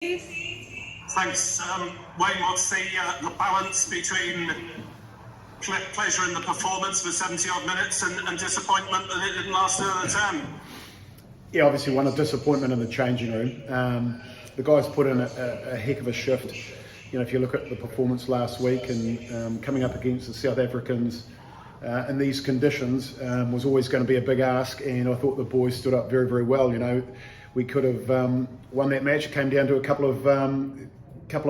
Thanks. Wayne, what's the balance between pleasure in the performance for 70-odd minutes and disappointment that it didn't last another 10? Yeah, obviously one of disappointment in the changing room. The guys put in a heck of a shift. You know, if you look at the performance last week and coming up against the South Africans in these conditions was always going to be a big ask, and I thought the boys stood up very, very well. You know, we could have won that match. It came down to a couple of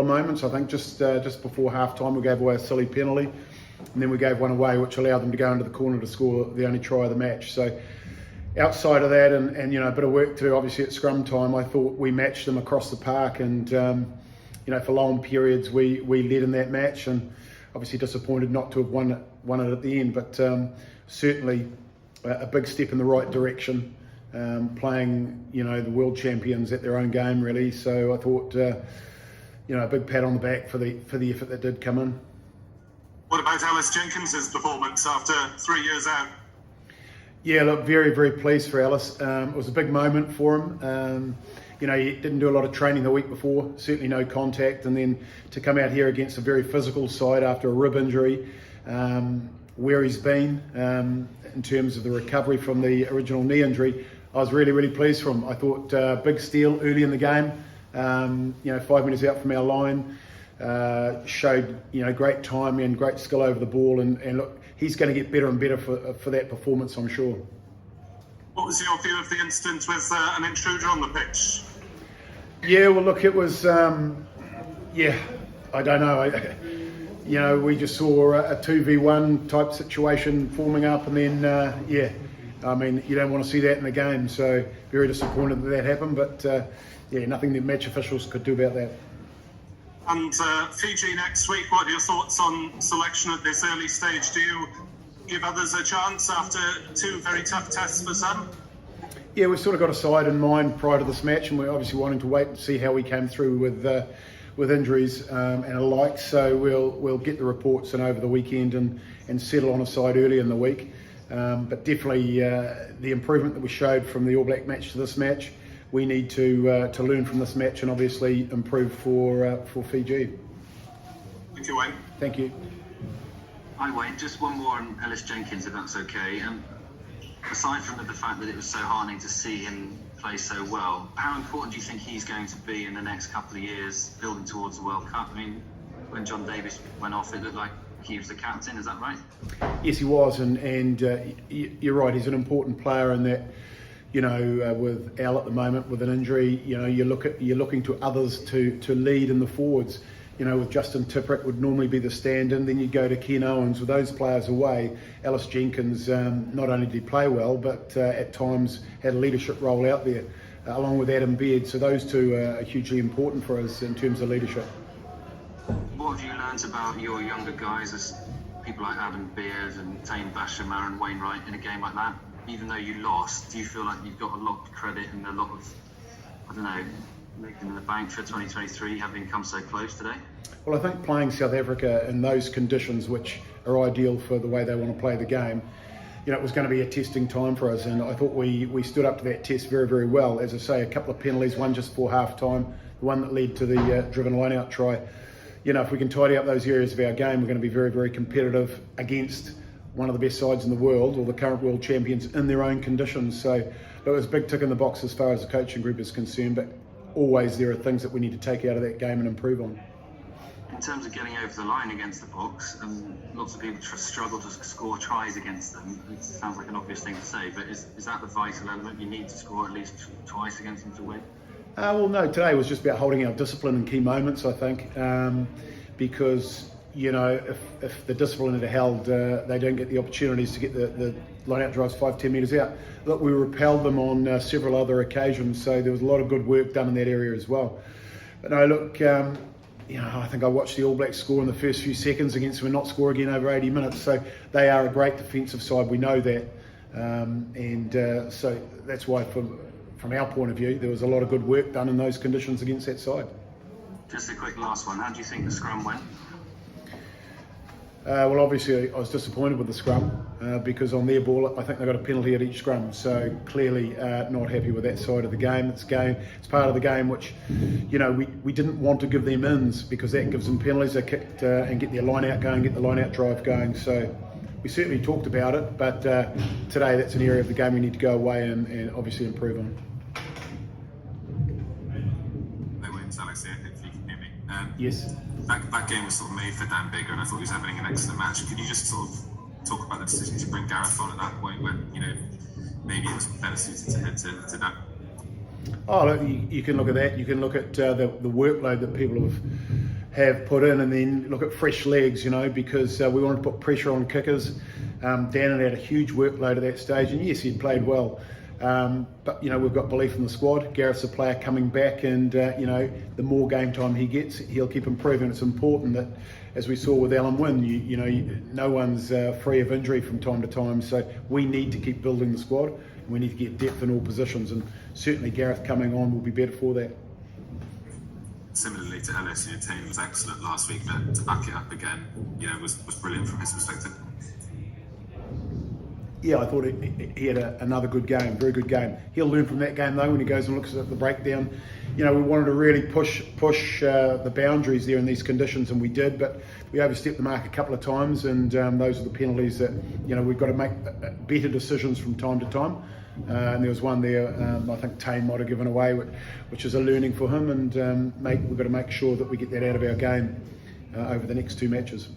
moments. I think just before half time we gave away a silly penalty, and then we gave one away which allowed them to go into the corner to score the only try of the match. So outside of that and you know, a bit of work to do obviously at scrum time, I thought we matched them across the park, and you know, for long periods we led in that match, and obviously disappointed not to have won it at the end, but certainly a big step in the right direction, playing, you know, the world champions at their own game really. So I thought you know, a big pat on the back for the effort that did come in. What about Ellis Jenkins' performance after 3 years out? Yeah, look, very, very pleased for Ellis. It was a big moment for him. You know, he didn't do a lot of training the week before, certainly no contact, and then to come out here against a very physical side after a rib injury, where he's been in terms of the recovery from the original knee injury, I was really, really pleased for him. I thought big steal early in the game, you know, 5 metres out from our line, showed, you know, great timing and great skill over the ball, and look, he's going to get better and better for that performance, I'm sure. What was your view of the incident with an intruder on the pitch? Yeah, well, look, it was, yeah, I don't know. You know, we just saw a 2v1 type situation forming up, and then, yeah, I mean, you don't want to see that in the game, so very disappointed that happened, but, yeah, nothing the match officials could do about that. And Fiji next week, what are your thoughts on selection at this early stage? Do you give others a chance after two very tough tests for some? Yeah, we've sort of got a side in mind prior to this match, and we're obviously wanting to wait and see how we came through with injuries and alike. So we'll get the reports in over the weekend and settle on a side early in the week. But definitely the improvement that we showed from the All Black match to this match, we need to learn from this match and obviously improve for Fiji. Thank you, Wayne. Thank you. Hi Wayne, just one more on Ellis Jenkins, if that's okay. Aside from the fact that it was so heartening to see him play so well, how important do you think he's going to be in the next couple of years, building towards the World Cup? I mean, when John Davis went off, it looked like he was the captain, is that right? Yes, he was, and you're right, he's an important player in that, you know, with Al at the moment with an injury, you know, you're looking to others to lead in the forwards. You know, with Justin Tippett would normally be the stand-in, then you go to Ken Owens. With those players away, Ellis Jenkins not only did he play well, but at times had a leadership role out there, along with Adam Baird. So those two are hugely important for us in terms of leadership. What have you learned about your younger guys, as people like Adam Baird and Tane Basham, Aaron Wainwright, in a game like that? Even though you lost, do you feel like you've got a lot of credit and a lot of, I don't know, making the bank for 2023, having come so close today? Well, I think playing South Africa in those conditions, which are ideal for the way they want to play the game, you know, it was going to be a testing time for us, and I thought we stood up to that test very, very well. As I say, a couple of penalties, one just before half time, the one that led to the driven line-out try. You know, if we can tidy up those areas of our game, we're going to be very, very competitive against one of the best sides in the world, or the current world champions, in their own conditions. So it was a big tick in the box as far as the coaching group is concerned, but always there are things that we need to take out of that game and improve on. In terms of getting over the line against the Boks, lots of people struggle to score tries against them. It sounds like an obvious thing to say, but is that the vital element? You need to score at least twice against them to win? Well, no, today was just about holding our discipline in key moments, I think, because, you know, if the discipline had held, they don't get the opportunities to get the line-out drives 5-10 metres out. Look, we repelled them on several other occasions, so there was a lot of good work done in that area as well. But no, look, you know, I think I watched the All Blacks score in the first few seconds against them and not score again over 80 minutes. So they are a great defensive side, we know that. So that's why, from our point of view, there was a lot of good work done in those conditions against that side. Just a quick last one. How do you think the scrum went? Well, obviously I was disappointed with the scrum. because on their ball, I think they got a penalty at each scrum. So clearly not happy with that side of the game. It's part of the game which, we didn't want to give them ins because that gives them penalties. They kicked and get their line out going, get the line out drive going. So we certainly talked about it, but today that's an area of the game we need to go away and obviously improve on. Hey Williams, Alex here, hopefully you can hear me. Yes. That game was sort of made for Dan Bigger, and I thought he was having an excellent match. Could you just sort of talk about the decision to bring Gareth on at that point when, maybe it was better suited to head to Dan? Oh, look, you can look at that. You can look at the workload that people have put in, and then look at fresh legs, because we wanted to put pressure on kickers. Dan had a huge workload at that stage, and yes, he'd played well. But we've got belief in the squad. Gareth's a player coming back, and the more game time he gets, he'll keep improving. It's important that, as we saw with Alan Wynne, no one's free of injury from time to time. So we need to keep building the squad. And we need to get depth in all positions, and certainly Gareth coming on will be better for that. Similarly to Ellis, Taine was excellent last week, but to back it up again, was brilliant from his perspective. Yeah, I thought he had another good game, very good game. He'll learn from that game though when he goes and looks at the breakdown. We wanted to really push the boundaries there in these conditions, and we did, but we overstepped the mark a couple of times, and those are the penalties that we've got to make better decisions from time to time. And there was one there, I think Taine might have given away, which is a learning for him, and we've got to make sure that we get that out of our game over the next two matches.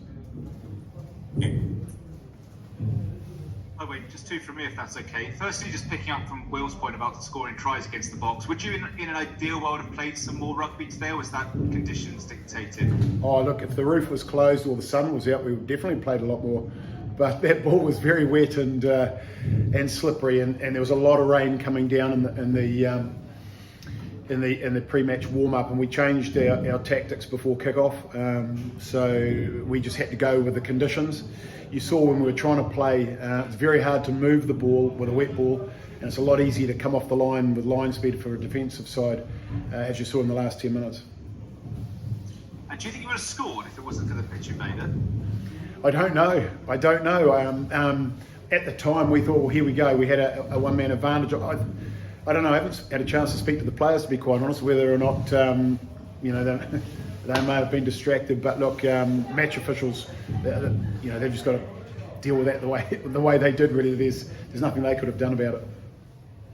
Oh, wait, just two from me if that's okay. Firstly, just picking up from Will's point about scoring tries against the box, would you in an ideal world have played some more rugby today, or was that conditions dictated? Oh look, if the roof was closed or the sun was out, we would definitely played a lot more. But that ball was very wet and slippery, and there was a lot of rain coming down in the pre-match warm-up, and we changed our tactics before kick-off. So we just had to go with the conditions. You saw when we were trying to play, it's very hard to move the ball with a wet ball, and it's a lot easier to come off the line with line speed for a defensive side, as you saw in the last 10 minutes. And do you think you would have scored if it wasn't for the pitch invader? I don't know. At the time, we thought, well, here we go. We had a one-man advantage. I don't know. I haven't had a chance to speak to the players, to be quite honest, whether or not they may have been distracted. But look, match officials, they've just got to deal with that the way they did. Really, there's nothing they could have done about it.